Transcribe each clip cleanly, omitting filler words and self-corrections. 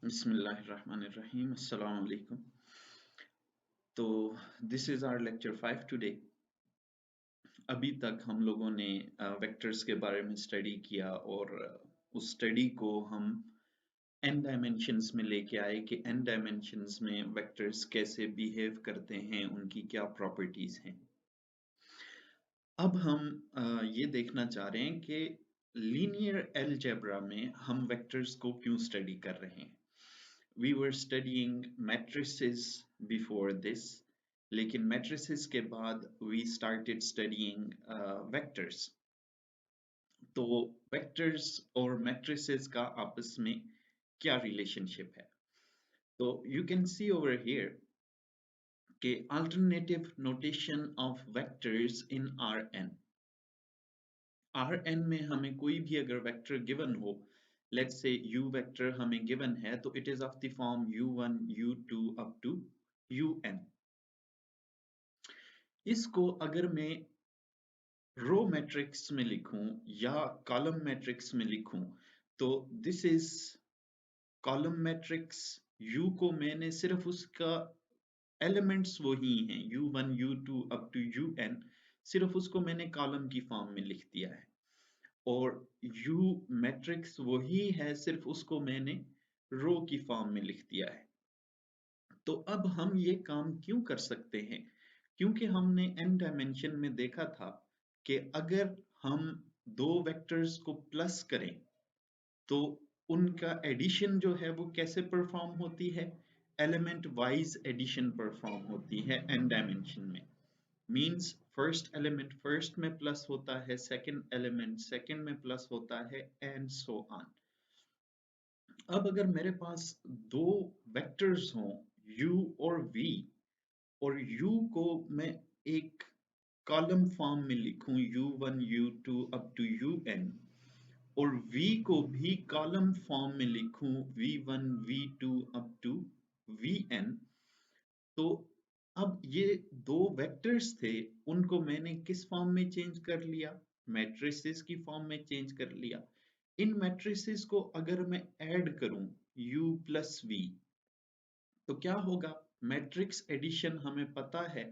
बिस्मिल्लाहिर्रहमानिर्रहीम अस्सलाम वालेकुम। तो this is our lecture 5 today. अभी तक हम लोगों ने वेक्टर्स के बारे में स्टडी किया और उस स्टडी को हम n डायमेंशंस में लेके आए कि n डायमेंशंस में वेक्टर्स कैसे बिहेव करते हैं, उनकी क्या प्रॉपर्टीज हैं। अब हम ये देखना चाह रहे हैं कि लीनियर अलजेब्रा में हम वेक्टर्स को क्यों स्टडी कर रहे हैं। We were studying matrices before this, लेकिन matrices के बाद we started studying vectors. तो vectors और matrices का आपस में क्या relationship है? तो you can see over here कि alternative notation of vectors in Rn. Rn में हमें कोई भी अगर vector given हो, let's say u vector हमें given है, तो it is of the form u1, u2 up to un. इसको अगर मैं रो मैट्रिक्स में लिखूं या कॉलम मैट्रिक्स में लिखूं तो this is column matrix. You को मैंने सिर्फ उसका एलिमेंट्स वही हैं u1 u2 up to un, सिर्फ उसको मैंने कॉलम की फॉर्म में लिख दिया है। और u मैट्रिक्स वही है, सिर्फ उसको मैंने रो की फॉर्म में लिख दिया है। तो अब हम ये काम क्यों कर सकते हैं? क्योंकि हमने n डायमेंशन में देखा था कि अगर हम दो वेक्टर्स को प्लस करें तो उनका एडिशन जो है वो कैसे परफॉर्म होती है? एलिमेंट वाइज एडिशन परफॉर्म होती है n डायमेंशन में। मींस फर्स्ट एलिमेंट फर्स्ट में प्लस होता है, सेकंड एलिमेंट सेकंड में प्लस होता है, एंड सो ऑन। अब अगर मेरे पास दो वेक्टर्स हों u और v, और u को मैं एक कॉलम फॉर्म में लिखूं u1 u2 up to un, और v को भी कॉलम फॉर्म में लिखूं v1 v2 up to vn, तो अब ये दो वेक्टर्स थे, उनको मैंने किस फॉर्म में चेंज कर लिया? मैट्रिसेस की फॉर्म में चेंज कर लिया। इन मैट्रिसेस को अगर मैं ऐड करूं u प्लस v, तो क्या होगा? मैट्रिक्स एडिशन हमें पता है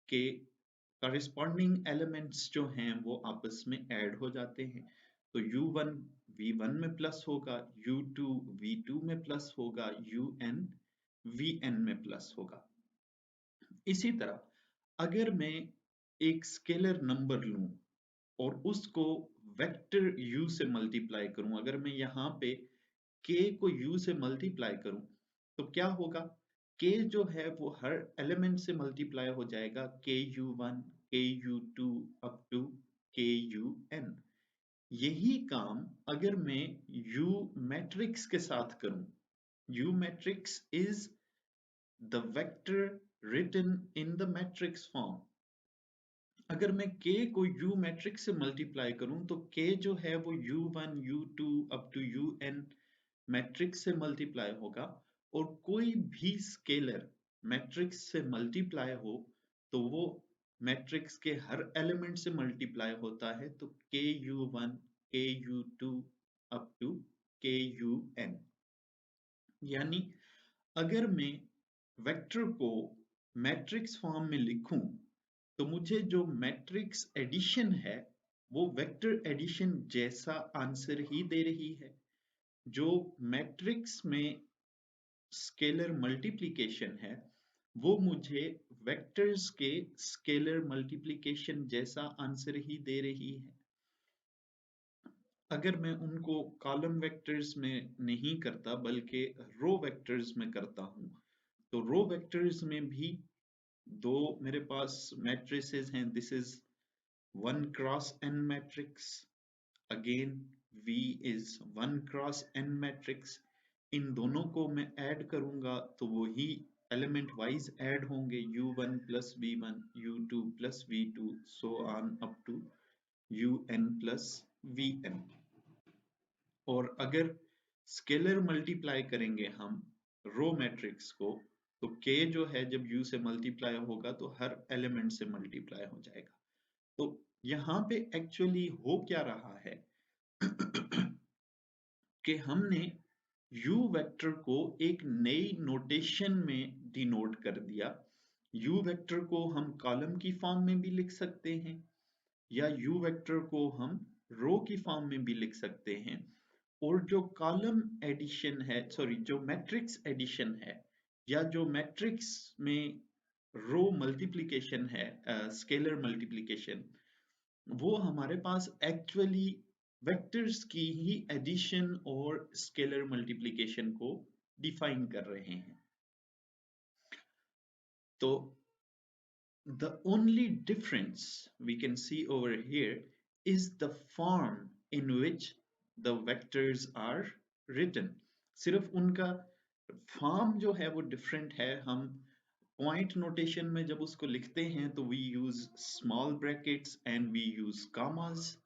कि कॉरेस्पॉन्डिंग एलिमेंट्स जो हैं वो आपस में ऐड हो जाते हैं। तो u1 v1 में प्लस होगा, u2 v2 में प्लस होगा, un vn में प्लस होगा। इसी तरह अगर मैं एक स्केलर नंबर लूं और उसको वेक्टर u से मल्टीप्लाई करूं, अगर मैं यहाँ पे k को u से मल्टीप्लाई करूं तो क्या होगा? k जो है वो हर एलिमेंट से मल्टीप्लाई हो जाएगा, ku1 ku2 up to kun। यही काम अगर मैं u मैट्रिक्स के साथ करूं, u matrix is the vector written in the matrix form। अगर मैं k को u मैट्रिक्स से मल्टीप्लाई करूं तो k जो है वो u1 u2 up to un matrix से मल्टीप्लाई होगा, और कोई भी स्केलर मैट्रिक्स से मल्टीप्लाई हो तो वो मैट्रिक्स के हर एलिमेंट से मल्टीप्लाई होता है, तो ku1 ku2 up to kun। यानी अगर मैं वेक्टर को मैट्रिक्स फॉर्म में लिखूं तो मुझे जो मैट्रिक्स एडिशन है वो वेक्टर एडिशन जैसा आंसर ही दे रही है। जो मैट्रिक्स में स्केलर मल्टीप्लिकेशन है वो मुझे वेक्टर्स के स्केलर मल्टीप्लिकेशन जैसा आंसर ही दे रही है। अगर मैं उनको कॉलम वेक्टर्स में नहीं करता बल्कि रो वेक्टर्स में करता हूं, तो रो वेक्टर्स में भी दो मेरे पास मैट्रिसेस हैं। This is 1 cross n matrix, again V is 1 cross n matrix. इन दोनों को मैं ऐड करूंगा तो वो ही एलिमेंट वाइज ऐड होंगे, u1 plus v1 u2 plus v2 so on up to un plus vn। और अगर स्केलर मल्टीप्लाई करेंगे हम रो मैट्रिक्स को, तो k जो है जब u से मल्टीप्लाई होगा तो हर एलिमेंट से मल्टीप्लाई हो जाएगा। तो यहाँ पे एक्चुअली हो क्या रहा है कि हमने u वेक्टर को एक नई नोटेशन में डिनोट कर दिया। u वेक्टर को हम कॉलम की फॉर्म में भी लिख सकते हैं या u वेक्टर को हम रो की फॉर्म में भी लिख सकते हैं। और जो कॉलम एडिशन है, सॉरी, जो मैट्रिक्स एडिशन है या जो मैट्रिक्स में रो मल्टीप्लिकेशन है, स्केलर मल्टीप्लिकेशन, वो हमारे पास एक्चुअली वेक्टर्स की ही एडिशन और स्केलर मल्टीप्लिकेशन को डिफाइन कर रहे हैं। तो the only difference we can see over here is the form in which the vectors are written. सिर्फ उनका फॉर्म जो है वो डिफरेंट है। हम पॉइंट नोटेशन में जब उसको लिखते हैं तो we use small brackets and we use commas,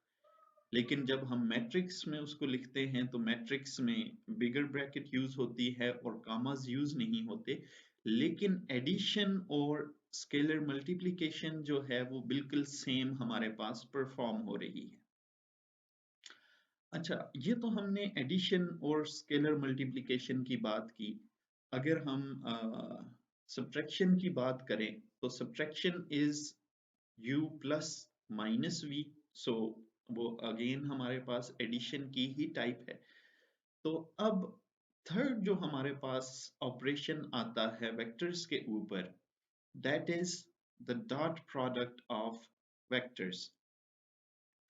लेकिन जब हम मैट्रिक्स में उसको लिखते हैं तो मैट्रिक्स में बिगर ब्रैकेट यूज होती है और कॉमास यूज नहीं होते। लेकिन एडिशन और स्केलर मल्टीप्लिकेशन जो है वो बिल्कुल सेम हमारे पास परफॉर्म हो रही है। अच्छा, ये तो हमने एडिशन और स्केलर मल्टीप्लिकेशन की बात की। अगर हम सब्ट्रैक्शन की बात करें तो subtraction is u plus minus v, सो वो अगेन हमारे पास एडिशन की ही टाइप है। तो अब थर्ड जो हमारे पास ऑपरेशन आता है वेक्टर्स के ऊपर, that is the dot product of vectors.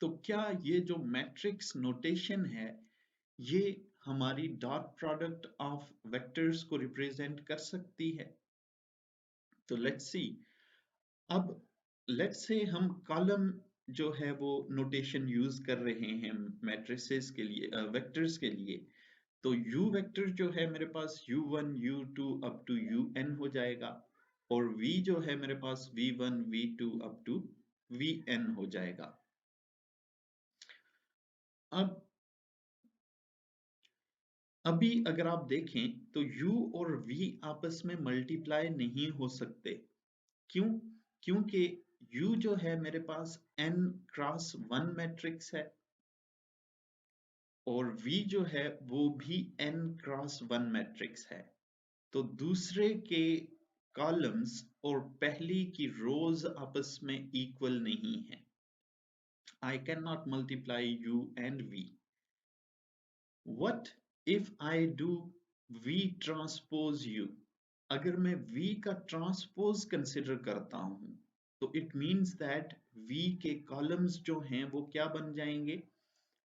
तो क्या ये जो मैट्रिक्स नोटेशन है ये हमारी डॉट प्रोडक्ट ऑफ वेक्टर्स को रिप्रेजेंट कर सकती है? तो लेट्स सी। अब लेट्स से हम कॉलम जो है वो नोटेशन यूज कर रहे हैं मैट्रिसेस के लिए, वेक्टर्स के लिए। तो u वेक्टर जो है मेरे पास u1 u2 up to un हो जाएगा और v जो है मेरे पास v1 v2 up to vn हो जाएगा। अब अभी अगर आप देखें तो u और v आपस में मल्टीप्लाई नहीं हो सकते। क्यों? क्योंकि u जो है मेरे पास n क्रॉस 1 मैट्रिक्स है और v जो है वो भी n क्रॉस 1 मैट्रिक्स है। तो दूसरे के कॉलम्स और पहली की रोज आपस में इक्वल नहीं है। I cannot multiply u and v. What if I do v transpose u? अगर मैं v का ट्रांसपोज कंसिडर करता हूं तो इट मींस दैट v के कॉलम्स जो हैं वो क्या बन जाएंगे?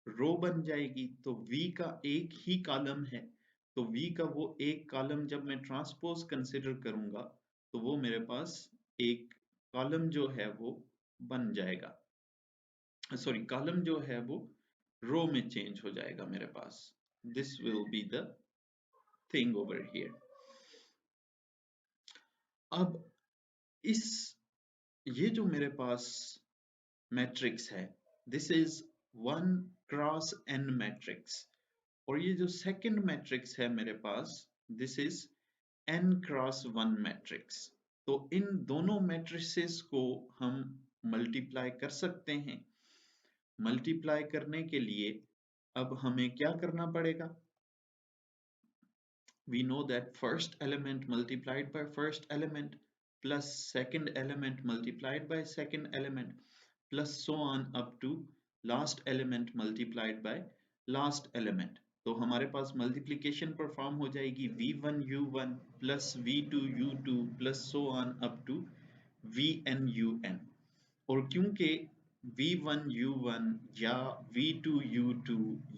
रो बन जाएगी। तो v का एक ही कॉलम है, तो v का वो एक कॉलम जब मैं ट्रांसपोज कंसिडर करूंगा तो वो मेरे पास एक कॉलम जो है वो बन जाएगा। सॉरी, कॉलम जो है वो रो में चेंज हो जाएगा मेरे पास। This will be the thing over here. अब इस ये जो मेरे पास मैट्रिक्स है, this is 1 cross n matrix और ये जो सेकंड मैट्रिक्स है मेरे पास, this is n cross 1 matrix. तो इन दोनों मैट्रिसेस को हम मल्टीप्लाई कर सकते हैं। मल्टीप्लाई करने के लिए अब हमें क्या करना पड़ेगा? We know that first element multiplied by first element plus second element multiplied by second element plus so on up to last element multiplied by last element। तो हमारे पास मल्टीप्लिकेशन परफॉर्म हो जाएगी v1 u1 plus v2 u2 plus so on up to vn un। और क्योंकि v1 u1 या v2 u2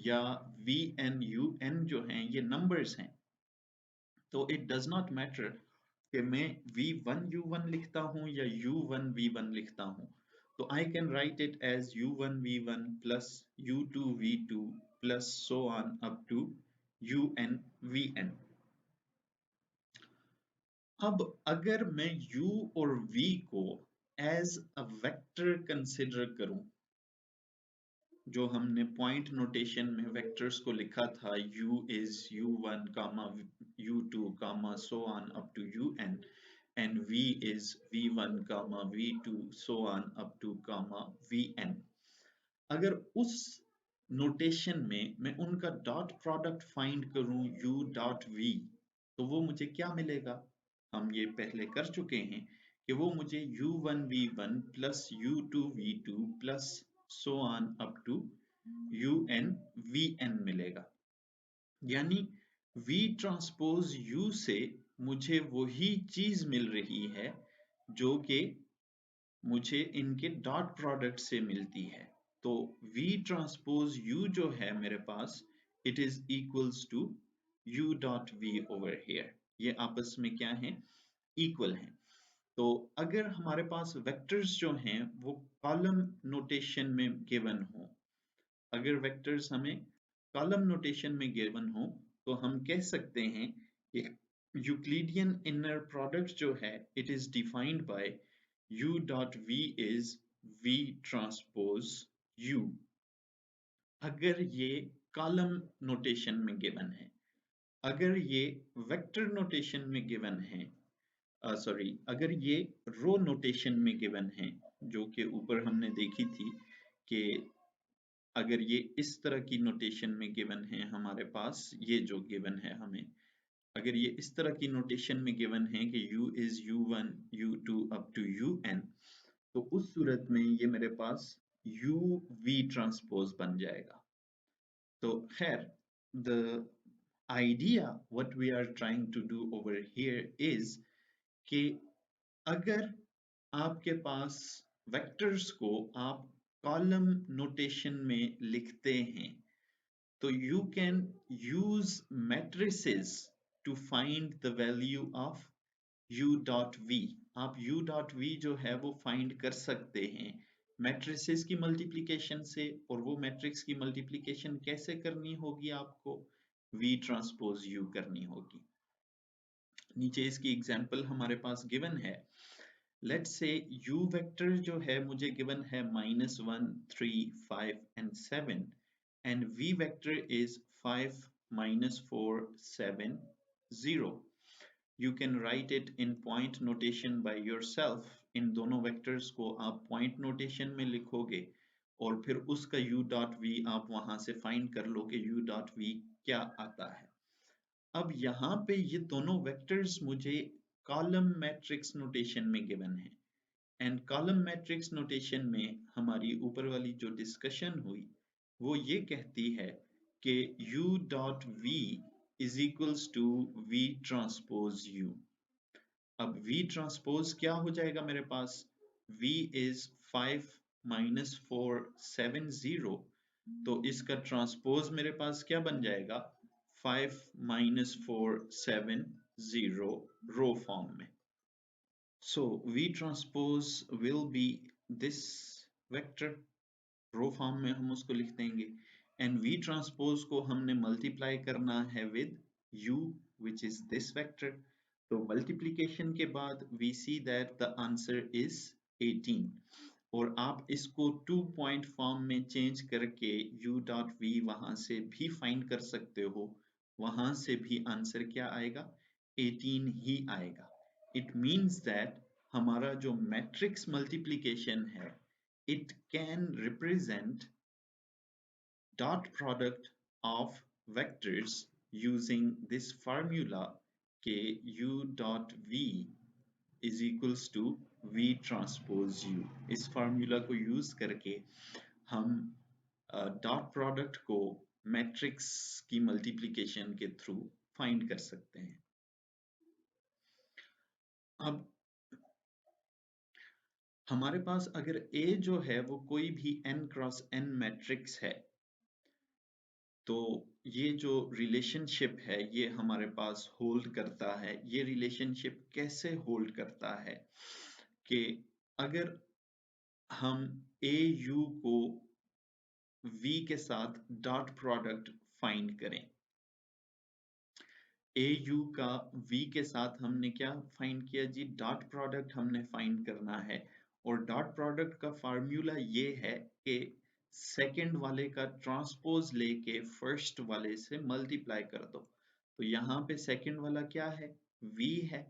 या vn un जो हैं ये नंबर्स हैं, तो इट डज नॉट मैटर कि मैं v1 u1 लिखता हूं या u1 v1 लिखता हूं। तो I can write it as u1 v1 plus u2 v2 plus so on up to un vn। अब अगर मैं u और v को एज अ वेक्टर कंसिडर करूं, जो हमने पॉइंट नोटेशन में वेक्टर्स को लिखा था u is u1 comma u2 comma so on up to un and v is v1 comma v2 so on up to comma vn। अगर उस नोटेशन में मैं उनका डॉट प्रोडक्ट फाइंड करूं u डॉट v, तो वो मुझे क्या मिलेगा? हम ये पहले कर चुके हैं कि वो मुझे u1v1 plus u2v2 plus so on up to un मिलेगा। यानी v ट्रांसपोज u से मुझे वही चीज मिल रही है जो कि मुझे इनके डॉट प्रोडक्ट से मिलती है। तो v ट्रांसपोज u जो है मेरे पास, it is equals to u dot v over here. ये आपस में क्या है? इक्वल है। तो अगर हमारे पास वेक्टर्स जो हैं वो कॉलम नोटेशन में गिवन हो, अगर वेक्टर्स हमें कॉलम नोटेशन में गिवन हो, तो हम कह सकते हैं कि यूक्लिडियन इनर प्रोडक्ट जो है it is defined by u dot v is v transpose u, अगर ये कॉलम नोटेशन में गिवन है। अगर ये वेक्टर नोटेशन में गिवन है, सॉरी, अगर ये रो नोटेशन में गिवन है, जो कि ऊपर हमने देखी थी कि अगर ये इस तरह की नोटेशन में गिवन है हमारे पास, ये जो गिवन है हमें, अगर ये इस तरह की नोटेशन में गिवन है कि u is u1 u2 up to un, तो उस सूरत में ये मेरे पास u v ट्रांसपोज बन जाएगा। तो खैर, the idea what we are trying to do over here is कि अगर आपके पास वेक्टर्स को आप कॉलम नोटेशन में लिखते हैं, तो you can use matrices to find the value of u dot v। आप u dot v जो है वो फाइंड कर सकते हैं मैट्रिसेस की मल्टीप्लिकेशन से, और वो मैट्रिक्स की मल्टीप्लिकेशन कैसे करनी होगी? आपको v ट्रांसपोज u करनी होगी। नीचे इसकी एग्जांपल हमारे पास गिवन है। लेट्स से u वेक्टर जो है मुझे गिवन है -1 3 5 and 7 and v vector is 5 -4 7 0। You can write it in point notation by yourself। इन दोनों वेक्टर्स को आप पॉइंट नोटेशन में लिखोगे और फिर उसका u डॉट v आप वहां से फाइंड कर लो कि u डॉट v क्या आता है। अब यहाँ पे ये दोनों वेक्टर्स मुझे कॉलम मैट्रिक्स नोटेशन में गिवन है, एंड कॉलम मैट्रिक्स नोटेशन में हमारी ऊपर वाली जो डिस्कशन हुई वो ये कहती है कि u dot v is equals to v transpose u। अब v ट्रांसपोज क्या हो जाएगा मेरे पास? v इज 5 -4 7 0, तो इसका ट्रांसपोज मेरे पास क्या बन जाएगा? 5 -4 7 0 रो फॉर्म में। So V transpose will be this vector, row form में हम उसको लिख देंगे, एंड V transpose को हमने मल्टीप्लाई करना है with U which is this vector। तो मल्टीप्लिकेशन के बाद we see that the answer is 18, और आप इसको 2 पॉइंट फॉर्म में चेंज करके u डॉट v वहां से भी फाइंड कर सकते हो, वहां से भी आंसर क्या आएगा? 18 ही आएगा। इट मीन्स दैट हमारा जो मैट्रिक्स मल्टीप्लिकेशन है it can represent dot product of vectors using this formula के u dot v is equals to v transpose u। इस फार्मूला को यूज करके हम डॉट प्रोडक्ट को मैट्रिक्स की मल्टीप्लिकेशन के थ्रू फाइंड कर सकते हैं। अब हमारे पास अगर A जो है वो कोई भी n क्रॉस n मैट्रिक्स है, तो ये जो रिलेशनशिप है ये हमारे पास होल्ड करता है। ये रिलेशनशिप कैसे होल्ड करता है कि अगर हम AU को V के साथ डॉट प्रोडक्ट फाइंड करें, AU का V के साथ हमने क्या फाइंड किया जी? डॉट प्रोडक्ट हमने फाइंड करना है, और डॉट प्रोडक्ट का फार्मूला ये है कि सेकंड वाले का ट्रांसपोज लेके फर्स्ट वाले से मल्टीप्लाई कर दो। तो यहाँ पे सेकंड वाला क्या है? V है।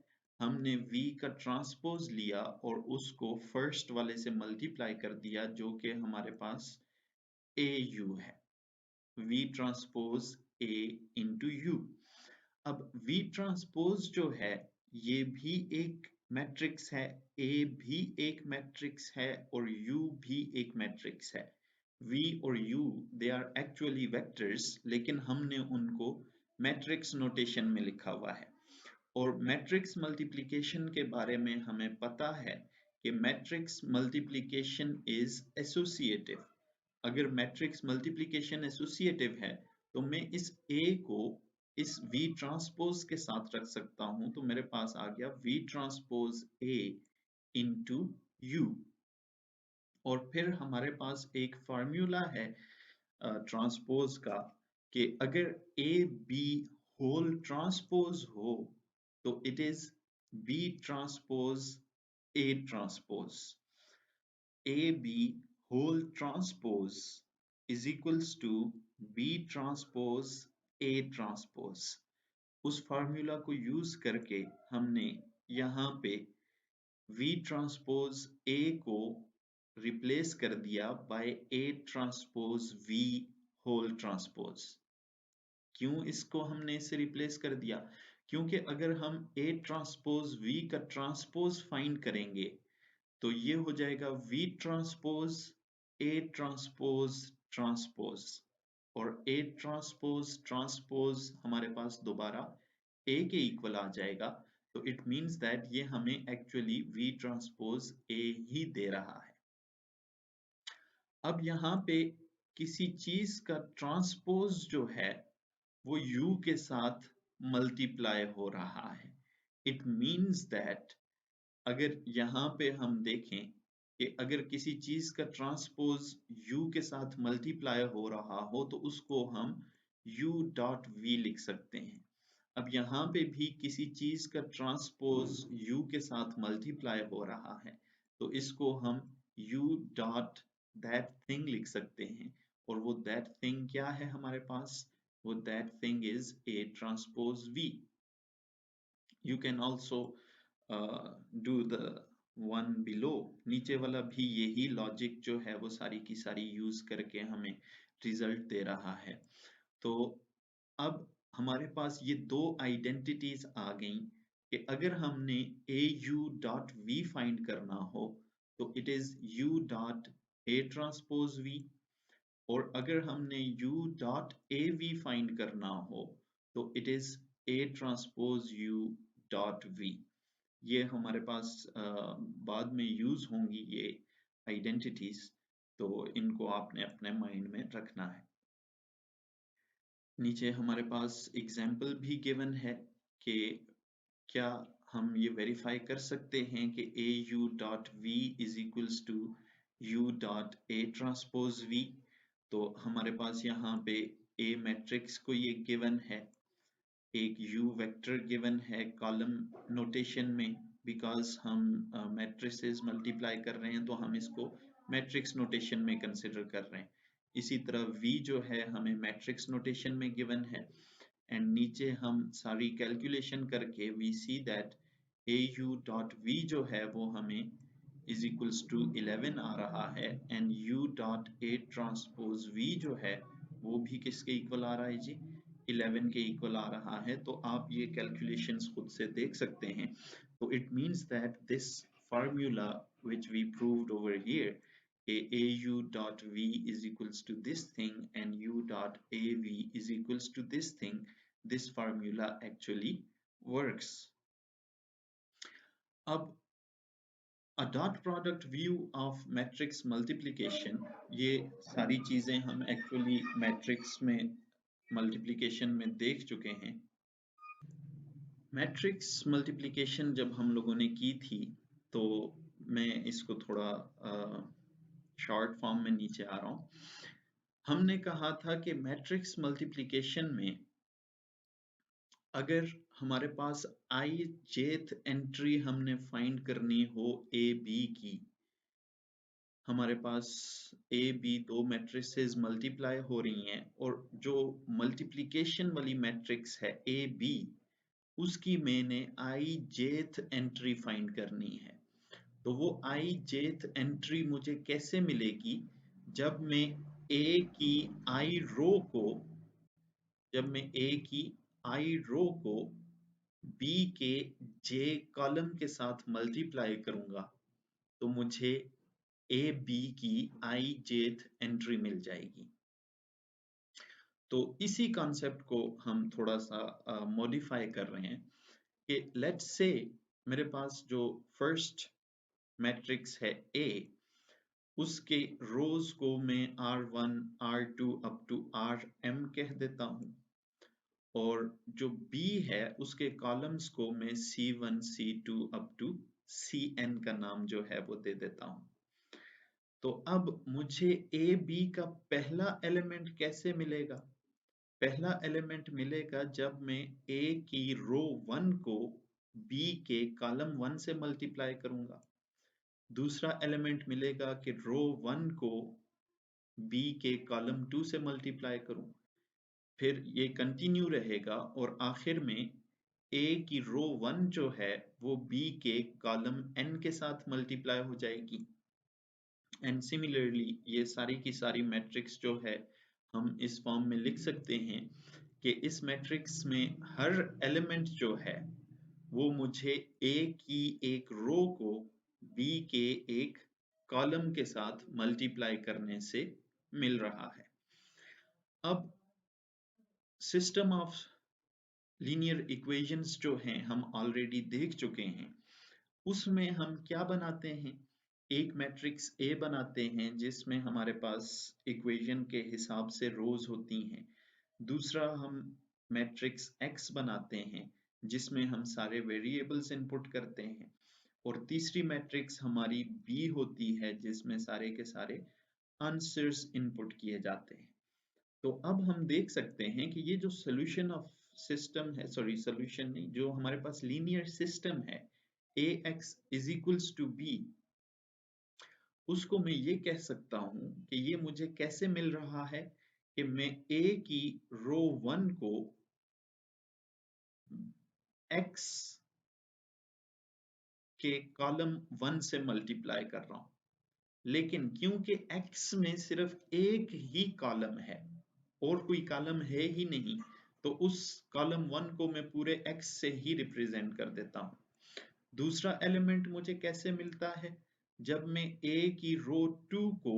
हमने V का ट्रांसपोज लिया और उसको फर्स्ट वाले से मल्टीप्लाई कर दिया, जो कि हमारे पास AU है। V transpose A into U। अब V ट्रांसपोज जो है ये भी एक मैट्रिक्स है, A भी एक मैट्रिक्स है और U भी एक मैट्रिक्स है। V और U they are actually vectors, लेकिन हमने उनको मैट्रिक्स नोटेशन में लिखा हुआ है। और मैट्रिक्स मल्टीप्लिकेशन के बारे में हमें पता है कि मैट्रिक्स मल्टीप्लिकेशन इज एसोसिएटिव। अगर मैट्रिक्स मल्टीप्लिकेशन एसोसिएटिव है तो मैं इस A को इस V ट्रांसपोज के साथ रख सकता हूं, तो मेरे पास आ गया V transpose A into U। और फिर हमारे पास एक फार्मूला है ट्रांसपोज का कि अगर A B होल ट्रांसपोज हो तो it is B transpose A transpose. A B whole transpose is equals to B transpose A transpose। उस फार्मूला को यूज करके हमने यहाँ पे V ट्रांसपोज A को रिप्लेस कर दिया by A transpose V whole transpose. क्यों इसको हमने इससे रिप्लेस कर दिया? क्योंकि अगर हम A ट्रांसपोज V का ट्रांसपोज फाइंड करेंगे तो ये हो जाएगा V transpose A transpose transpose, और A ट्रांसपोज ट्रांसपोज हमारे पास दोबारा A के इक्वल आ जाएगा। तो इट मींस दैट ये हमें एक्चुअली V ट्रांसपोज A ही दे रहा है। अब यहाँ पे किसी चीज का ट्रांसपोज जो है वो U के साथ मल्टीप्लाई हो रहा है। इट मींस दैट अगर यहाँ पे हम देखें कि अगर किसी चीज का ट्रांसपोज U के साथ मल्टीप्लाई हो रहा हो तो उसको हम U डॉट V लिख सकते हैं। अब यहाँ पे भी किसी चीज का ट्रांसपोज U के साथ मल्टीप्लाई हो रहा है तो इसको हम U डॉट दैट थिंग लिख सकते हैं। और वो दैट थिंग क्या है हमारे पास? वो that thing is A transpose V। You can also do the one below। नीचे वाला भी यही लॉजिक जो है वो सारी की सारी यूज करके हमें रिजल्ट दे रहा है। तो अब हमारे पास ये दो आइडेंटिटीज आ गई कि अगर हमने AU डॉट V फाइंड करना हो तो it is U dot A transpose V, और अगर हमने U डॉट AV फाइंड करना हो तो it is A transpose U dot V। ये हमारे पास बाद में यूज होंगी ये आइडेंटिटीज, तो इनको आपने अपने माइंड में रखना है। नीचे हमारे पास एग्जाम्पल भी गिवन है कि क्या हम ये वेरीफाई कर सकते हैं कि AU dot V is equals to U dot A transpose V। तो हमारे पास यहाँ पे A मैट्रिक्स को ये गिवन है, एक U वेक्टर गिवन है कॉलम नोटेशन में, बिकॉज हम मैट्रिसेस मल्टीप्लाई कर रहे हैं तो हम इसको मैट्रिक्स नोटेशन में कंसिडर कर रहे हैं। इसी तरह V जो है हमें मैट्रिक्स नोटेशन में गिवन है, एंड नीचे हम सारी कैलकुलेशन करके we see that AU dot V जो है वो हमें इज इक्वल्स टू 11 आ रहा है, and U dot A transpose V जो है वो भी किसके इक्वल आ रहा है जी? 11 के इक्वल आ रहा है। तो आप ये कैलकुलेशंस खुद से देख सकते हैं। तो it means that this formula which we proved over here, AU dot V is equals to this thing and U dot AV is equals to this thing, this formula actually works। अब a dot product view of matrix multiplication, ये सारी चीजें हम actually matrix में multiplication में देख चुके हैं। मैट्रिक्स मल्टीप्लिकेशन जब हम लोगों ने की थी तो मैं इसको थोड़ा शॉर्ट फॉर्म में नीचे आ रहा हूँ। हमने कहा था कि मैट्रिक्स मल्टीप्लिकेशन में अगर हमारे पास आई जेथ एंट्री हमने फाइंड करनी हो ए बी की, हमारे पास ए बी दो मैट्रिसेस मल्टीप्लाई हो रही हैं और जो मल्टीप्लिकेशन वाली मैट्रिक्स है ए बी उसकी मैंने आई जेथ एंट्री फाइंड करनी है। तो वो आई जेथ एंट्री मुझे कैसे मिलेगी? जब मैं ए की आई रो को जब मैं ए की आई रो को बी के जे कॉलम के साथ मल्टीप्लाई करूंगा तो मुझे ए बी की आई जेथ एंट्री मिल जाएगी। तो इसी कॉन्सेप्ट को हम थोड़ा सा मॉडिफाई कर रहे हैं कि लेट्स से मेरे पास जो फर्स्ट मैट्रिक्स है ए, उसके रोज को मैं R1 R2 up to RM कह देता हूं और जो बी है उसके कॉलम्स को मैं C1 C2 up to CN का नाम जो है वो दे देता हूं। तो अब मुझे ए बी का पहला एलिमेंट कैसे मिलेगा? पहला एलिमेंट मिलेगा जब मैं ए की रो 1 को बी के कॉलम 1 से मल्टीप्लाई करूंगा। दूसरा एलिमेंट मिलेगा कि रो 1 को बी के कॉलम 2 से मल्टीप्लाई करूं। फिर ये कंटिन्यू रहेगा और आखिर में ए की रो 1 जो है वो बी के कॉलम n के साथ मल्टीप्लाई हो जाएगी। एंड सिमिलरली ये सारी की सारी मैट्रिक्स जो है हम इस फॉर्म में लिख सकते हैं कि इस मैट्रिक्स में हर एलिमेंट जो है वो मुझे ए की एक रो को बी के एक कॉलम के साथ मल्टीप्लाई करने से मिल रहा है। अब सिस्टम ऑफ लीनियर इक्वेशंस जो हैं हम ऑलरेडी देख चुके हैं। उसमें हम क्या बनाते हैं? एक मैट्रिक्स ए बनाते हैं जिसमें हमारे पास इक्वेशन के हिसाब से रोज होती हैं। दूसरा हम मैट्रिक्स एक्स बनाते हैं जिसमें हम सारे वेरिएबल्स इनपुट करते हैं और तीसरी मैट्रिक्स हमारी बी होती है जिसमें सारे के सारे आंसर्स इनपुट किए जाते हैं। तो अब हम देख सकते हैं कि ये जो सोल्यूशन ऑफ सिस्टम है, सॉरी सोल्यूशन नहीं, जो हमारे पास लीनियर सिस्टम है ax is equals to b, उसको मैं ये कह सकता हूं कि ये मुझे कैसे मिल रहा है कि मैं a की रो 1 को x के कॉलम 1 से मल्टीप्लाई कर रहा हूं। लेकिन क्योंकि x में सिर्फ एक ही कॉलम है और कोई कॉलम है ही नहीं, तो उस कॉलम 1 को मैं पूरे x से ही रिप्रेजेंट कर देता हूं। दूसरा एलिमेंट मुझे कैसे मिलता है? जब मैं a की रो 2 को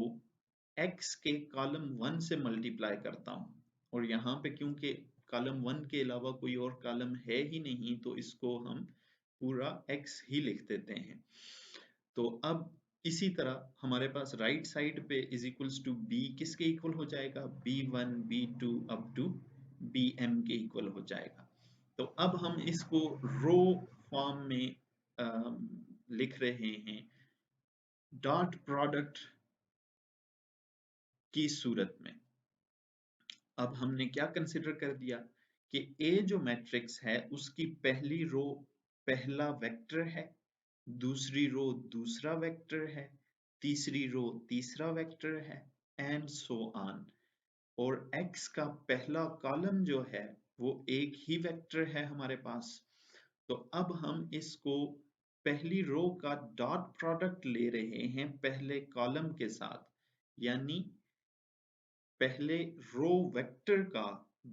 x के कॉलम 1 से मल्टीप्लाई करता हूं और यहाँ पे क्योंकि कॉलम 1 के अलावा कोई और कॉलम है ही नहीं तो इसको हम पूरा x ही लिख देते हैं। तो अब इसी तरह हमारे पास राइट साइड पे इज इक्वल्स टू b किसके इक्वल हो जाएगा? b1 b2 up to bm के इक्वल हो जाएगा। तो अब हम इसको रो फॉर्म में लिख रहे हैं डॉट प्रोडक्ट की सूरत में। अब हमने क्या कंसिडर कर दिया कि ए जो मैट्रिक्स है उसकी पहली रो पहला वेक्टर है, दूसरी रो दूसरा वेक्टर है, तीसरी रो तीसरा वेक्टर है एंड सो ऑन। और x का पहला कॉलम जो है वो एक ही वेक्टर है हमारे पास। तो अब हम इसको पहली रो का डॉट प्रोडक्ट ले रहे हैं पहले कॉलम के साथ, यानी पहले रो वेक्टर का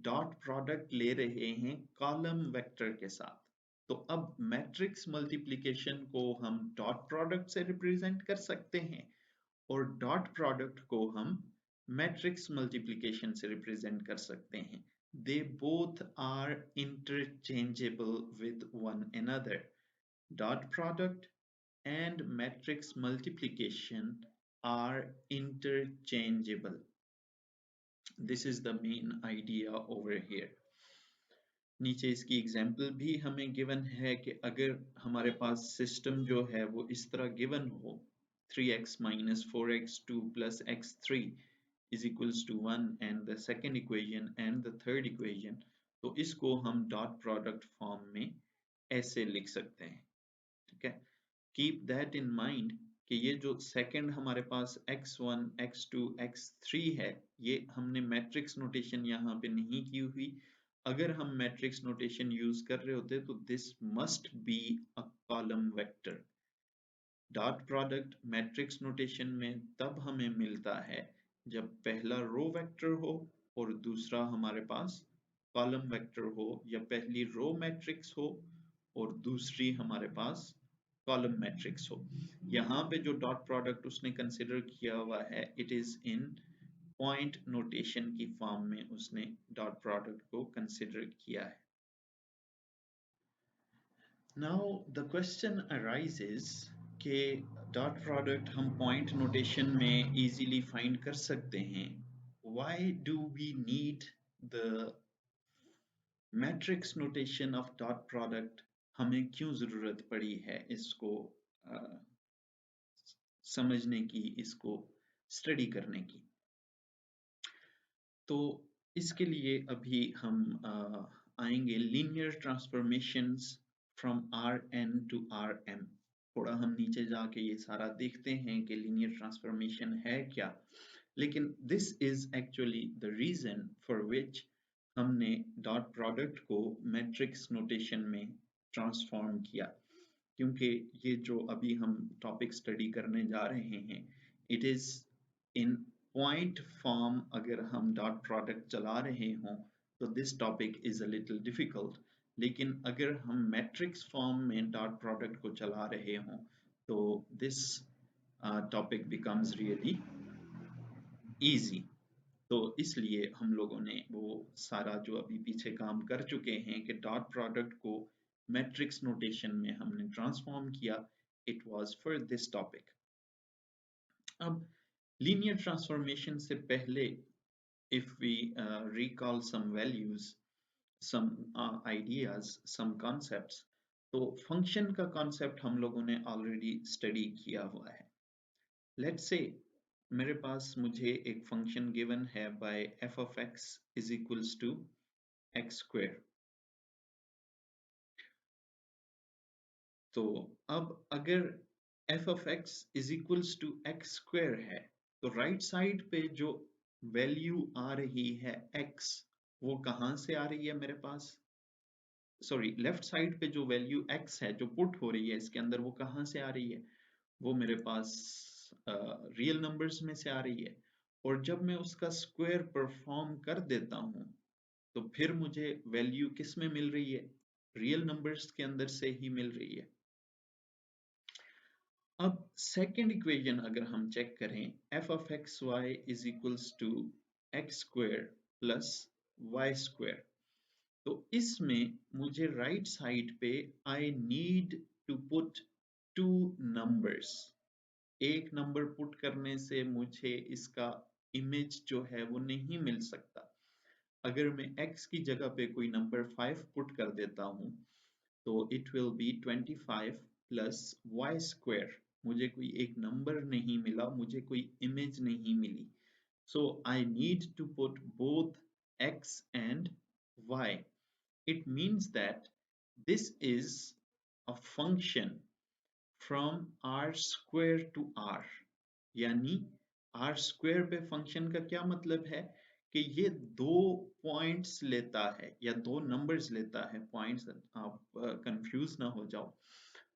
डॉट प्रोडक्ट ले रहे हैं कॉलम वेक्टर के साथ। तो अब मैट्रिक्स मल्टीप्लिकेशन को हम डॉट प्रोडक्ट से रिप्रेजेंट कर सकते हैं और डॉट प्रोडक्ट को हम मैट्रिक्स मल्टीप्लिकेशन से रिप्रेजेंट कर सकते हैं। They both are interchangeable with one another. Dot product and matrix multiplication are interchangeable. This is the main idea over here. नीचे इसकी एग्जाम्पल भी हमें गिवन है कि अगर हमारे पास सिस्टम जो है वो इस तरह गिवन हो 3x minus 4x2 plus x3 is equals to 1 and the second equation and the third equation, तो इसको हम डॉट प्रोडक्ट फॉर्म में ऐसे लिख सकते हैं। ठीक है, कीप दैट इन माइंड कि ये जो सेकंड हमारे पास x1 x2 x3 है ये हमने मैट्रिक्स नोटेशन यहाँ पे नहीं की हुई। अगर हम मैट्रिक्स नोटेशन यूज कर रहे होते तो this must be a column vector. Dot product matrix notation में तब हमें मिलता है जब पहला रो वेक्टर हो और दूसरा हमारे पास कॉलम वेक्टर हो, या पहली रो मैट्रिक्स हो और दूसरी हमारे पास कॉलम मैट्रिक्स हो। यहाँ पे जो डॉट प्रोडक्ट उसने कंसिडर किया हुआ है, it is in point notation की फॉर्म में उसने डॉट प्रोडक्ट को कंसिडर किया है। नाउ द क्वेश्चन अराइजेस कि डॉट प्रोडक्ट हम पॉइंट नोटेशन में इजीली फाइंड कर सकते हैं, why do we need the matrix notation of dot product, हमें क्यों जरूरत पड़ी है इसको समझने की, इसको स्टडी करने की। तो इसके लिए अभी हम आएंगे linear transformations from R n to R m. थोड़ा हम नीचे जाके ये सारा देखते हैं कि लीनियर ट्रांसफॉर्मेशन है क्या, लेकिन this is actually the reason for which हमने डॉट प्रोडक्ट को मैट्रिक्स नोटेशन में ट्रांसफॉर्म किया। क्योंकि ये जो अभी हम टॉपिक स्टडी करने जा रहे हैं, it is in point form. अगर हम डॉट प्रोडक्ट चला रहे हों तो this topic is a little difficult, लेकिन अगर हम मैट्रिक्स फॉर्म में डॉट प्रोडक्ट को चला रहे हों तो this topic becomes really easy. तो इसलिए हम लोगों ने वो सारा जो अभी पीछे काम कर चुके हैं कि डॉट प्रोडक्ट को मैट्रिक्स नोटेशन में हमने ट्रांसफॉर्म किया, it was for this topic. अब लीनियर ट्रांसफॉर्मेशन से पहले, if we recall some values, some ideas, some concepts, तो फंक्शन का कॉन्सेप्ट हम लोगों ने ऑलरेडी स्टडी किया हुआ है। लेट्स से मेरे पास मुझे एक फंक्शन गिवन है by f of x is equals to x square. तो अब अगर f of x is equals to x square है, तो राइट साइड पे जो वैल्यू आ रही है x, वो कहाँ से आ रही है मेरे पास, सॉरी लेफ्ट साइड पे जो वैल्यू x है जो पुट हो रही है इसके अंदर, वो कहाँ से आ रही है, वो मेरे पास रियल नंबर्स में से आ रही है। और जब मैं उसका स्क्वायर परफॉर्म कर देता हूँ तो फिर मुझे वैल्यू किस में मिल रही है, रियल नंबर्स के अंदर से ही मिल रही है। अब सेकेंड इक्वेशन अगर हम चेक करें, f of x y is equals to x square plus y square, तो इसमें मुझे राइट साइड पे I need to put two numbers. एक नंबर पुट करने से मुझे इसका इमेज जो है वो नहीं मिल सकता। अगर मैं x की जगह पे कोई नंबर 5 पुट कर देता हूँ तो it will be 25 plus y square. मुझे कोई एक नंबर नहीं मिला, मुझे कोई इमेज नहीं मिली। So I need to put both x and y. It means that this is a function from r square to r, यानी r square पे फंक्शन का क्या मतलब है कि ये दो पॉइंट्स लेता है या दो नंबर्स लेता है, पॉइंट्स आप कंफ्यूज ना हो जाओ,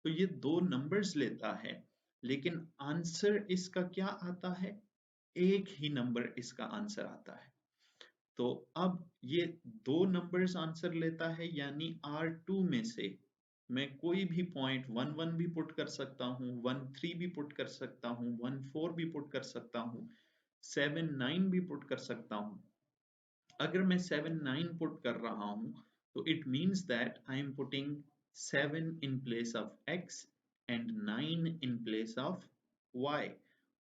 तो ये दो नंबर्स लेता है, लेकिन आंसर इसका क्या आता है, एक ही नंबर इसका आंसर आता है। तो अब ये दो नंबर्स आंसर लेता है, यानी R2 में से मैं कोई भी पॉइंट 1 1 भी पुट कर सकता हूँ, 1 3 भी पुट कर सकता हूँ, 1 4 भी पुट कर सकता हूँ, 7 9 भी पुट कर सकता हूँ। अगर मैं 7 9 पुट कर रहा हूँ तो it means that I am putting 7 in place of x and 9 in place of y,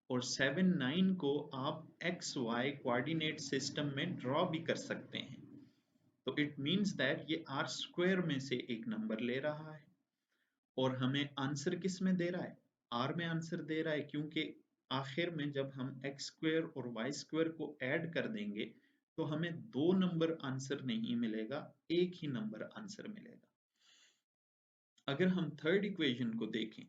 और 7 9 को आप एक्स वाई कोऑर्डिनेट सिस्टम में ड्रॉ भी कर सकते हैं। तो इट मीन्स दैट ये आर स्क्वायर में से एक नंबर ले रहा है और हमें आंसर किस में दे रहा है, आर में आंसर दे रहा है, क्योंकि आखिर में जब हम एक्स स्क्वायर और वाई स्क्वायर को ऐड कर देंगे तो हमें दो नंबर आंसर नहीं मिलेगा, एक ही नंबर आंसर मिलेगा। अगर हम थर्ड इक्वेशन को देखें,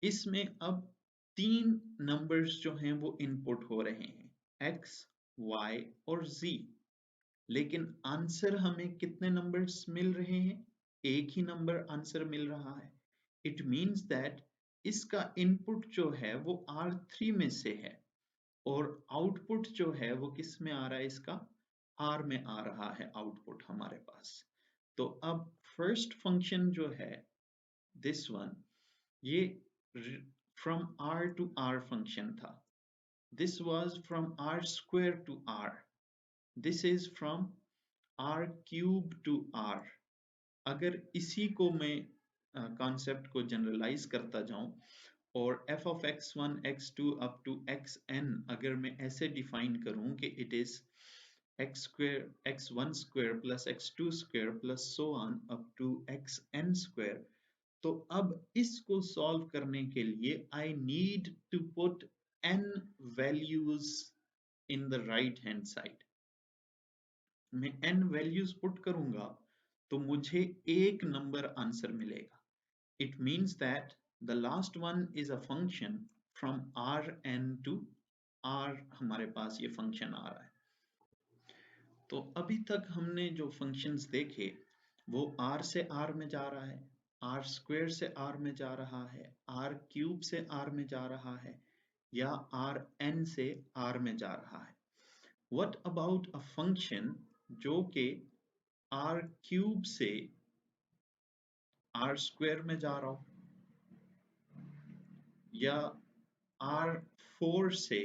इसमें अब तीन नंबर्स जो हैं वो इनपुट हो रहे हैं, x, y और z, लेकिन आंसर हमें कितने नंबर्स मिल रहे हैं, एक ही नंबर आंसर मिल रहा है। इट मीन्स दैट इसका इनपुट जो है वो R3 में से है और आउटपुट जो है वो किस में आ रहा है, इसका R में आ रहा है आउटपुट हमारे पास। तो अब फर्स्ट फंक्शन जो है दिस वन, ये from R to R function था। This was from R square to R, this is from R cube to R। अगर इसी को मैं कॉन्सेप्ट को जनरलाइज करता जाऊं और f of x1 x2 up to xn अगर मैं ऐसे डिफाइन करूं कि it is x square x1 square plus x2 square plus so on up to xn square, तो अब इसको सॉल्व करने के लिए I need to put n values in the right hand side. मैं n वैल्यूज पुट करूंगा तो मुझे एक नंबर आंसर मिलेगा। It means that the last one is a function from Rn to R, हमारे पास ये फंक्शन आ रहा है। तो अभी तक हमने जो फंक्शंस देखे वो R से R में जा रहा है, R स्क्वायर से R में जा रहा है, R क्यूब से R में जा रहा है, या Rn से R में जा रहा है। What about a function जो कि R क्यूब से R स्क्वायर में जा रहा हो, या R4 से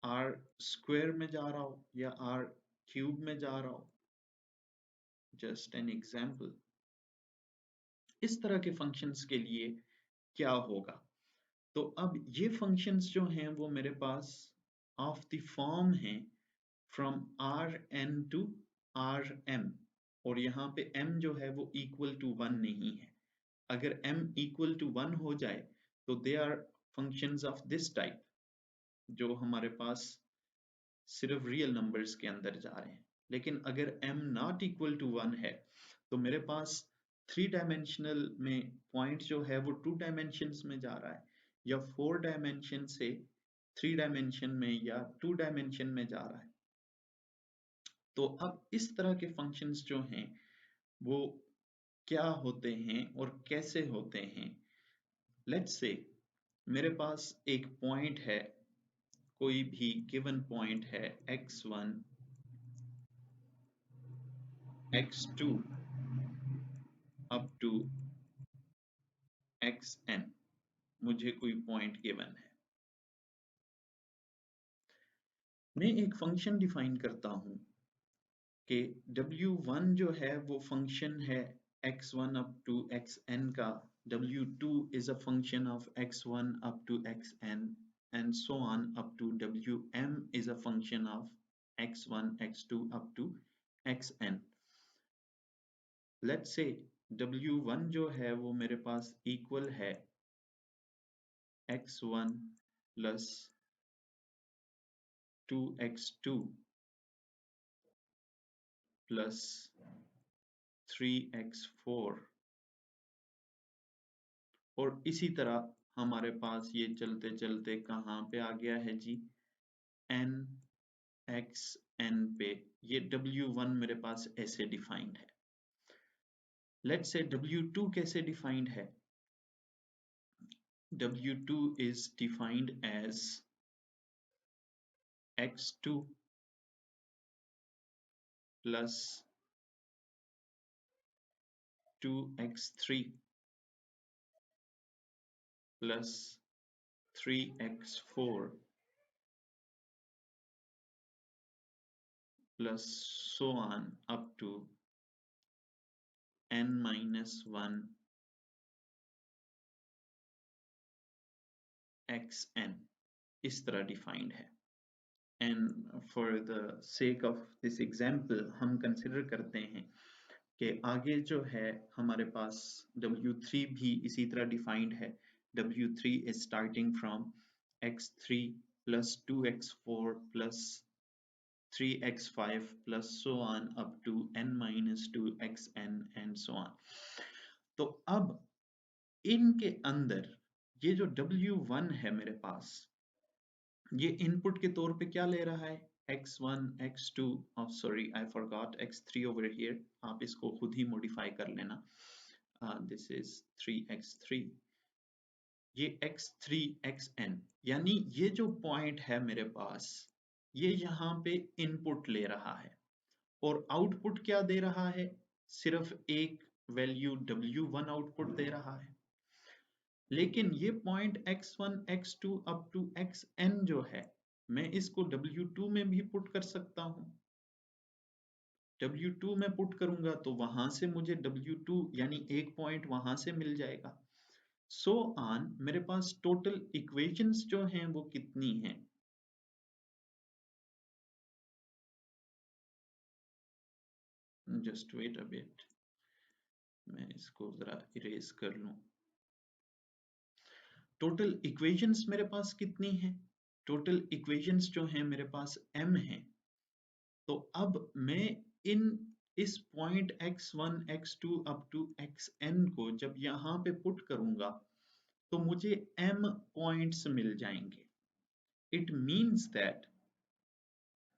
R स्क्वायर में जा रहा हो, या R क्यूब में जा रहा हो। Just an example. इस तरह के फंक्शंस के लिए क्या होगा? तो अब ये फंक्शंस जो हैं वो मेरे पास ऑफ द फॉर्म हैं फ्रॉम Rn टू Rm, और यहाँ पे m जो है वो इक्वल टू 1 नहीं है। अगर m इक्वल टू 1 हो जाए तो they are functions of this type, जो हमारे पास सिर्फ रियल नंबर्स के अंदर जा रहे हैं। लेकिन अगर m नॉट इक्वल टू 1 है तो मेरे पास 3 डायमेंशनल में पॉइंट जो है वो 2 डायमेंशंस में जा रहा है, या 4 डायमेंशन से 3 डायमेंशन में या 2 डायमेंशन में जा रहा है। तो अब इस तरह के फंक्शंस जो हैं वो क्या होते हैं और कैसे होते हैं? लेट्स से मेरे पास एक पॉइंट है, कोई भी गिवन पॉइंट है x1 x2 up to xn, मुझे कोई पॉइंट गिवन है। मैं एक फंक्शन डिफाइन करता हूं कि w1 जो है वो फंक्शन है x1 up to xn का, w2 is a function of x1 up to xn, and so on up to wm is a function of x1 x2 up to xn। Let's say w1 जो है वो मेरे पास equal है x1 plus 2x2 plus 3x4, और इसी तरह हमारे पास ये चलते चलते कहाँ पे आ गया है जी, n x n पे। ये w1 मेरे पास ऐसे डिफाइंड है। लेट्स से w2 कैसे डिफाइंड है? w2 is defined as x2 plus 2x3 plus 3x4 plus so on up to n minus 1 xn, इस तरह डिफाइंड है। And for the sake of this example हम consider करते हैं कि आगे जो है हमारे पास w3 भी इसी तरह डिफाइंड है। w3 is starting from x3 plus 2x4 plus 3x5 plus so on up to n minus 2 xn and so on। तो अब इनके अंदर ये जो w1 है मेरे पास, ये इनपुट के तौर पे क्या ले रहा है, x1 x2, sorry I forgot x3 over here, आप इसको खुद ही मॉडिफाई कर लेना। This is 3x3। ये x3 xn, यानी ये जो पॉइंट है मेरे पास, ये यहाँ पे इनपुट ले रहा है और आउटपुट क्या दे रहा है, सिर्फ एक वैल्यू w1 आउटपुट दे रहा है। लेकिन ये point x1 x2 up to xn जो है, मैं इसको w2 में भी पुट कर सकता हूँ। w2 में पुट करूंगा तो वहां से मुझे w2 यानी एक पॉइंट वहां से मिल जाएगा। सो ऑन, मेरे पास टोटल इक्वेशंस जो हैं वो कितनी हैं, जस्ट वेट अ बिट, मैं इसको जरा इरेज कर लूं। टोटल इक्वेशंस मेरे पास कितनी हैं, टोटल इक्वेशंस जो हैं मेरे पास m हैं। तो अब मैं इन इस point x1 x2 up to xn को जब यहाँ पे पुट करूंगा तो मुझे m पॉइंट्स मिल जाएंगे। It means that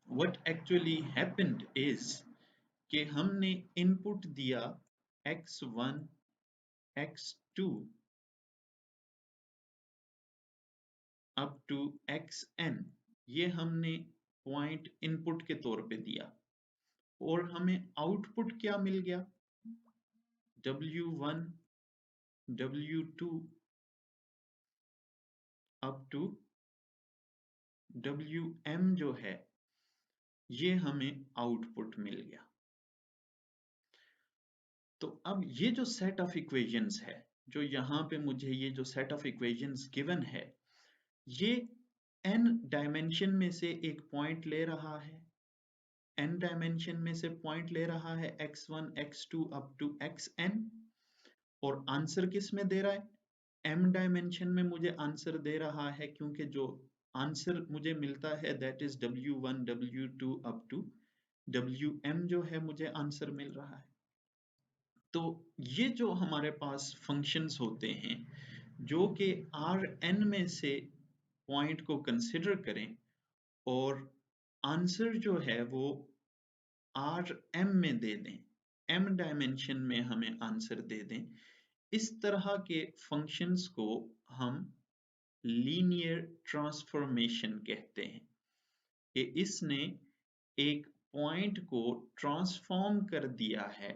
what actually happened is कि हमने इनपुट दिया x1 x2 up to xn, ये हमने पॉइंट इनपुट के तौर पे दिया और हमें आउटपुट क्या मिल गया, w1 w2 up to wm जो है, ये हमें आउटपुट मिल गया। तो अब ये जो सेट ऑफ इक्वेशंस है, जो यहाँ पे मुझे ये जो सेट ऑफ इक्वेशंस गिवन है, ये n डायमेंशन में से एक पॉइंट ले रहा है, n डायमेंशन में से पॉइंट ले रहा है x1 x2 up to xn, और आंसर किस में दे रहा है, m डायमेंशन में मुझे आंसर दे रहा है, क्योंकि जो आंसर मुझे मिलता है that is w1 w2 up to wm जो है मुझे आंसर मिल रहा है। तो ये जो हमारे पास फंक्शंस होते हैं जो कि Rn में से पॉइंट को कंसिडर करें और आंसर जो है वो Rm में दे दें, m डायमेंशन में हमें आंसर दे दें, इस तरह के फंक्शंस को हम लीनियर ट्रांसफॉर्मेशन कहते हैं कि इसने एक पॉइंट को ट्रांसफॉर्म कर दिया है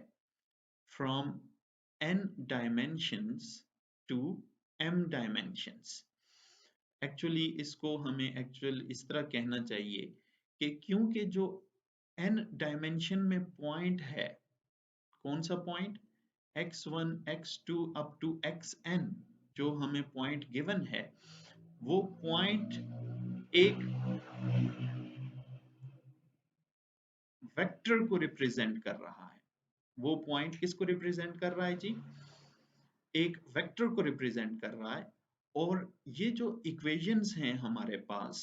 from n dimensions to m dimensions। Actually इसको हमें इस तरह कहना चाहिए कि क्योंकि जो n डायमेंशन में पॉइंट है, कौन सा point, x1 x2 up to xn, जो हमें पॉइंट गिवन है, वो पॉइंट एक वेक्टर को रिप्रेजेंट कर रहा है। वो पॉइंट किसको रिप्रेजेंट कर रहा है जी, एक वेक्टर को रिप्रेजेंट कर रहा है। और ये जो इक्वेशंस हैं हमारे पास,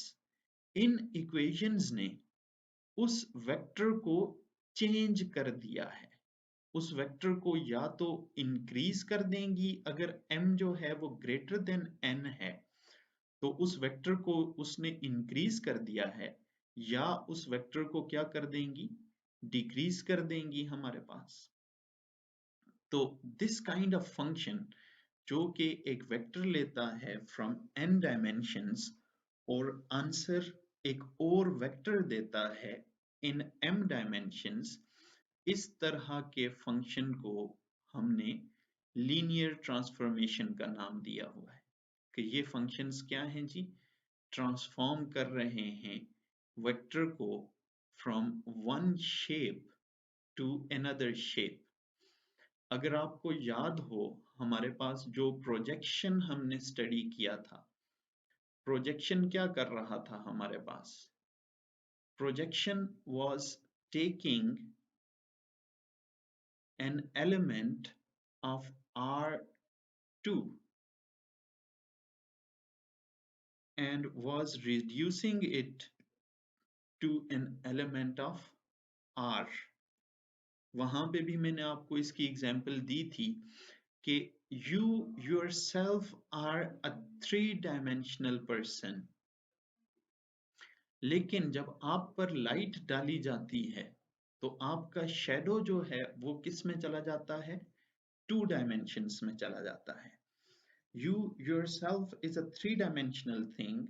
इन इक्वेशंस ने उस वेक्टर को चेंज कर दिया है, उस वेक्टर को या तो इंक्रीज कर देंगी, अगर m जो है वो ग्रेटर देन n है तो उस वेक्टर को उसने इंक्रीज कर दिया है, या उस वेक्टर को क्या कर देंगी, डिक्रीज कर देंगी हमारे पास। तो दिस काइंड ऑफ फंक्शन जो कि एक वेक्टर लेता है फ्रॉम n डायमेंशंस और आंसर एक और वेक्टर देता है इन m डायमेंशंस, इस तरह के फंक्शन को हमने लीनियर ट्रांसफॉर्मेशन का नाम दिया हुआ है कि ये फंक्शंस क्या हैं जी, ट्रांसफॉर्म कर रहे हैं वेक्टर को from one shape to another shape. अगर आपको याद हो, हमारे पास जो प्रोजेक्शन हमने स्टडी किया था, प्रोजेक्शन क्या कर रहा था हमारे पास, projection was taking an element of R2 and was reducing it to an element of R। वहां पे भी मैंने आपको इसकी एग्जाम्पल दी थी कि you yourself are a three-dimensional person, लेकिन जब आप पर लाइट डाली जाती है तो आपका शेडो जो है वो किस में चला जाता है, टू डायमेंशंस में चला जाता है। You yourself is a three dimensional thing,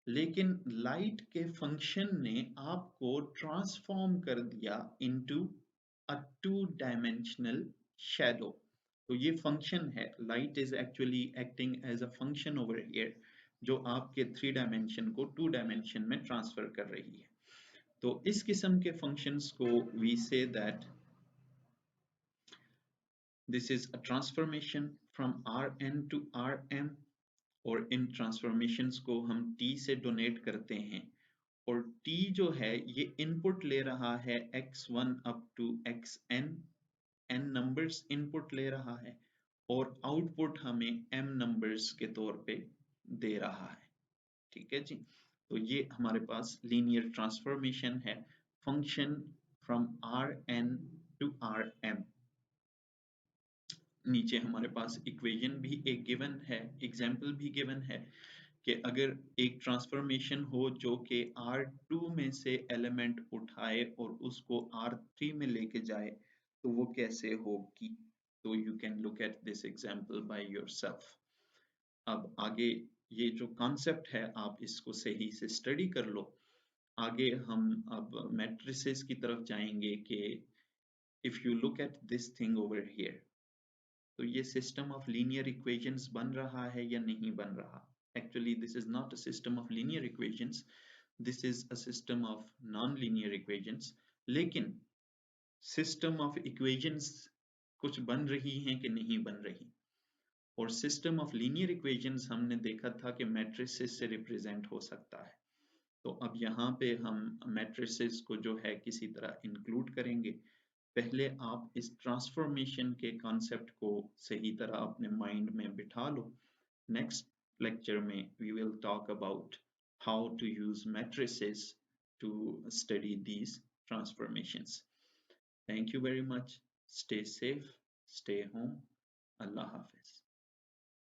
लेकिन लाइट के फंक्शन ने आपको ट्रांसफॉर्म कर दिया into a two dimensional shadow. तो ये फंक्शन है, light is actually acting as a function over here, जो आपके थ्री डायमेंशन को टू डायमेंशन में ट्रांसफर कर रही है। तो इस किस्म के फंक्शंस को we say that this is a transformation from Rn to Rm, और इन ट्रांसफॉर्मेशंस को हम t से डोनेट करते हैं, और t जो है ये इनपुट ले रहा है x1 up to xn, n numbers input ले रहा है, और आउटपुट हमें m नंबर्स के तौर पे दे रहा है। ठीक है जी। तो ये हमारे पास लीनियर ट्रांसफॉर्मेशन है, function from Rn to Rm। नीचे हमारे पास इक्वेशन भी एक गिवन है, एग्जाम्पल भी गिवन है कि अगर एक ट्रांसफॉर्मेशन हो जो कि R2 में से एलिमेंट उठाए और उसको R3 में लेके जाए तो वो कैसे होगी। तो you can look at this example by yourself. अब आगे ये जो कॉन्सेप्ट है आप इसको सही से स्टडी कर लो। आगे हम अब मैट्रिसेस की तरफ जाएंगे कि if you look at this thing over here, तो ये सिस्टम ऑफ लीनियर इक्वेशंस बन रहा है या नहीं बन रहा। Actually this is not a system of linear equations, this is a system of non linear equations. लेकिन सिस्टम ऑफ इक्वेशंस कुछ बन रही हैं कि नहीं बन रही। और सिस्टम ऑफ लीनियर इक्वेशंस हमने देखा था कि मैट्रिसेस से रिप्रेजेंट हो सकता है। तो अब यहाँ पे हम मैट्रिसेस को जो है किसी तरह इंक्लूड करेंगे। पहले आप इस ट्रांसफॉर्मेशन के कॉन्सेप्ट को सही तरह अपने माइंड में बिठा लो। नेक्स्ट लेक्चर में we will talk about how to use matrices to study these transformations. Thank you very much, stay safe, stay home, अल्लाह हाफिज।